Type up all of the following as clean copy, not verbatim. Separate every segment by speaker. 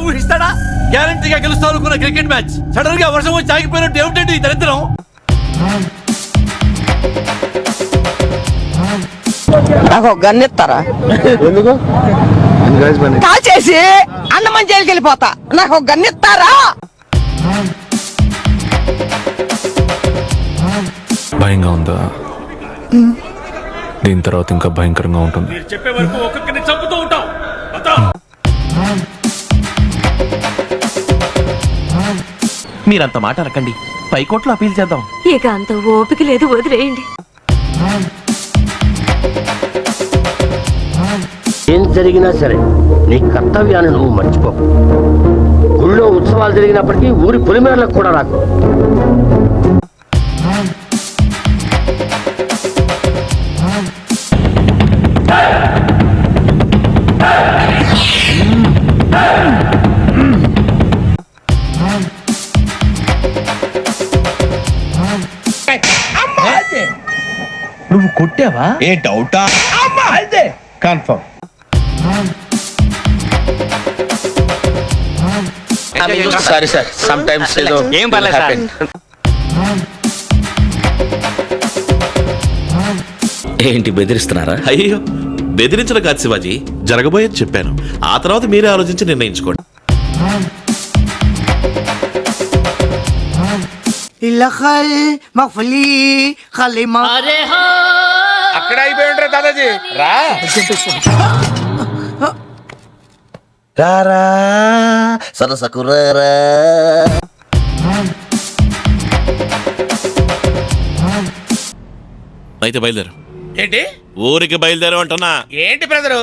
Speaker 1: ఊహిస్తాడా? గ్యారంటీగా గెలుస్తావు అనుకున్న cricket match sudden గా వర్షం వచ్చి ఆగిపోయినట్టు ఏమిటండి ఈ దరిద్రం?
Speaker 2: నాకు ఒక గన్ ఇస్తారా?
Speaker 3: ఎందుకు?
Speaker 2: కాల్ చేసి అన్నమని జైలుకి వెళ్ళిపోతా. నాకు ఒక గన్ ఇస్తారా?
Speaker 4: భయంగా ఉందా? దీని తర్వాత ఇంకా భయంకరంగా ఉంటుంది.
Speaker 1: చెప్పే వరకు ఒక్కొక్కరిని చంపుతూ ఉంటాం.
Speaker 5: మీరంత మాట అనకండి, పైకోట్లో అపీల్ చేద్దాం.
Speaker 6: ఇక అంత ఓపిక లేదు, వదిలేయండి.
Speaker 7: ఏం జరిగినా సరే నీ కర్తవ్యాన్ని నువ్వు మర్చిపోకు. ఊళ్ళో ఉత్సవాలు జరిగినప్పటికీ ఊరి పొలిమేరలకు కూడా రాకు.
Speaker 5: నువ్వు కొట్టావా?
Speaker 3: ఏ డౌటా? Confirm.
Speaker 7: Sorry sir, sometimes ఏం పర్లేదు సార్.
Speaker 8: ఏంటి బెదిరిస్తున్నారా? అయ్యో బెదిరించడం కాదు శివాజీ, జరగబోయేది చెప్పాను. ఆ తర్వాత మీరే ఆలోచించి నిర్ణయించుకోండి.
Speaker 3: అక్కడ అయిపోయి ఉంటారు దాదాజీ.
Speaker 8: రారా సరసకురారా. అయితే బయలుదేరు.
Speaker 3: ఏంటి?
Speaker 8: ఊరికి బయలుదేరు అంటున్నా.
Speaker 3: ఏంటి బ్రదరు?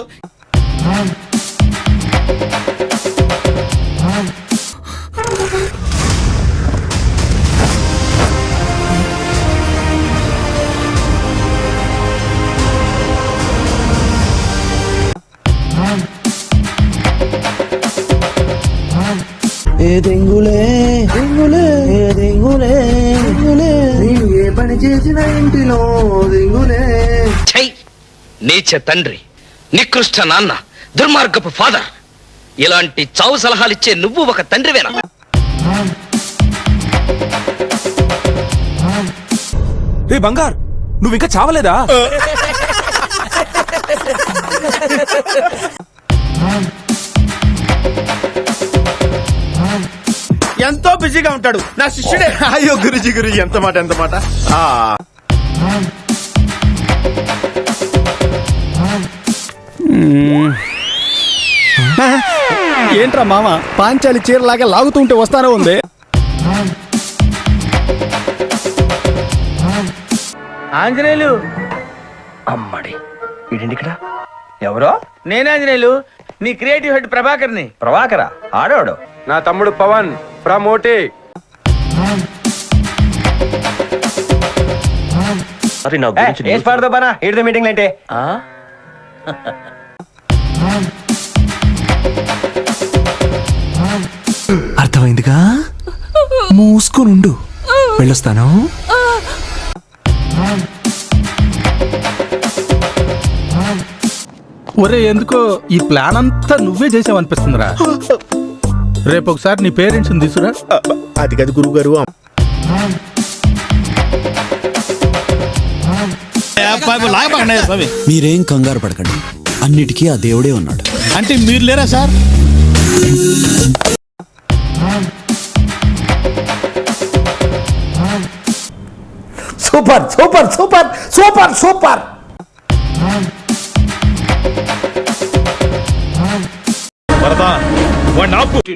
Speaker 5: ఏ దెంగులే దెంగులే ఏ దెంగులే దెంగులే, ఏ పని చేసిన ఇంటిలో దెంగులే.
Speaker 7: నీచ తండ్రి, నికృష్ట నాన్న, దుర్మార్గపు ఫాదర్, ఇలాంటి చావు సలహాలిచ్చే నువ్వు ఒక తండ్రివేనా?
Speaker 4: రే బంగార్, నువ్వు ఇంకా చావలేదా?
Speaker 3: ఎంతో బిజీగా ఉంటాడు నా శిష్యుడే. అయ్యో గురుజీ గురుజీ, ఎంత మాట ఎంత మాట.
Speaker 9: ఏంట్రా మామ, పాంచాలి చీరలాగా లాగుతుంటే వస్తానే ఉంది.
Speaker 5: ఆంజనేయులు అమ్మడి, ఇడిండి ఇక్కడ ఎవరో? నేనే ఆంజనేయులు, నీ క్రియేటివ్ హెడ్ ప్రభాకర్ని. ప్రభాకరా? ఆడవాడు
Speaker 3: నా తమ్ముడు పవన్ ఫ్రమ్ ఓటీ.
Speaker 5: మీటింగ్ అంటే
Speaker 4: అర్థమైందిగా, మూసుకొనుండు, వెళ్ళొస్తాను.
Speaker 9: ఒరే, ఎందుకో ఈ ప్లాన్ అంతా నువ్వే చేసావనిపిస్తుందిరా. రేపు ఒకసారి నీ పేరెంట్స్ తీసురా.
Speaker 3: అది కదా గురువు గారు.
Speaker 10: మీరేం కంగారు పడకండి, అన్నిటికీ ఆ దేవుడే ఉన్నాడు.
Speaker 9: అంటే మీరు లేరా sir?
Speaker 5: Super super super super super.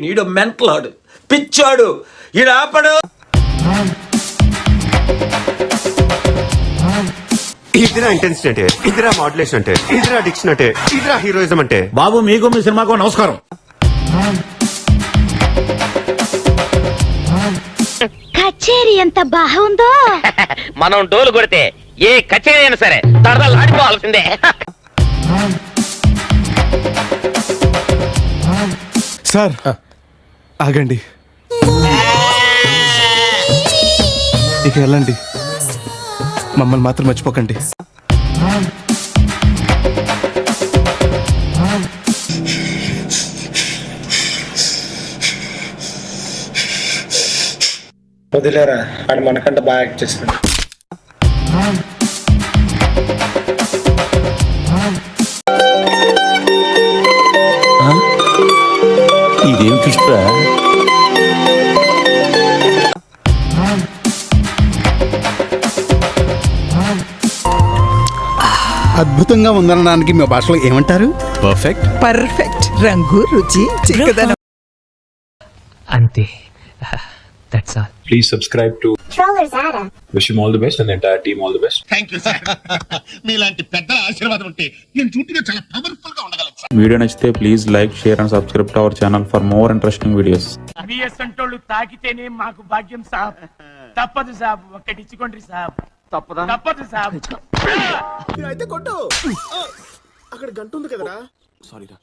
Speaker 1: నీడు మెంటలాడు, పిచ్చాడు, ఈడు ఆపడు.
Speaker 3: ఇదిరా ఇంటెన్సిటీ అంటే, ఇదిరా మాడ్యులేషన్ అంటే, ఇదిరా డిక్షన్ అంటే, ఇదిరా హీరోయిజం అంటే.
Speaker 1: బాబు, మీకు మీ సినిమాకు నమస్కారం.
Speaker 6: కచేరీ ఎంత బాగుందో.
Speaker 7: మనం డోలు కొడితే ఏ కచేరీ అయినా సరే తరదలు ఆడిపోవాల్సిందే.
Speaker 4: సార్ ఆగండి, ఇక వెళ్ళండి, మమ్మల్ని మాత్రం మర్చిపోకండి. వదిలేరా అది మనకంటే బాగా యాక్ట్ చేస్తాడు.
Speaker 5: ఇదేం చూస్తా
Speaker 9: అద్భుతంగా ఉందనడానికి మీ భాషలో ఏమంటారు?
Speaker 4: పర్ఫెక్ట్.
Speaker 2: పర్ఫెక్ట్. రంగు రుచి చిక్కదనం.
Speaker 5: అంతే. That's all.
Speaker 4: Please subscribe to wish you all the best and entire team all the best.
Speaker 9: మీలాంటి పెద్దల ఆశీర్వాదం ఉంటే నేను చూపుగా చాలా పవర్ఫుల్ గా ఉండగలను సార్.
Speaker 4: వీడియో నచ్చితే please like, share and subscribe to our channel for more interesting videos.
Speaker 9: బిఎస్ఎంటోళ్ళు తాకితేనే మాకు భాగ్యం సాబ్. తప్పదు సాబ్, ఒక్కటి ఇచ్చుకోండి సాబ్. తప్పదు సాబ్. అయితే కొట్టు. అక్కడ గంట ఉంది కదరా. సారీ రా.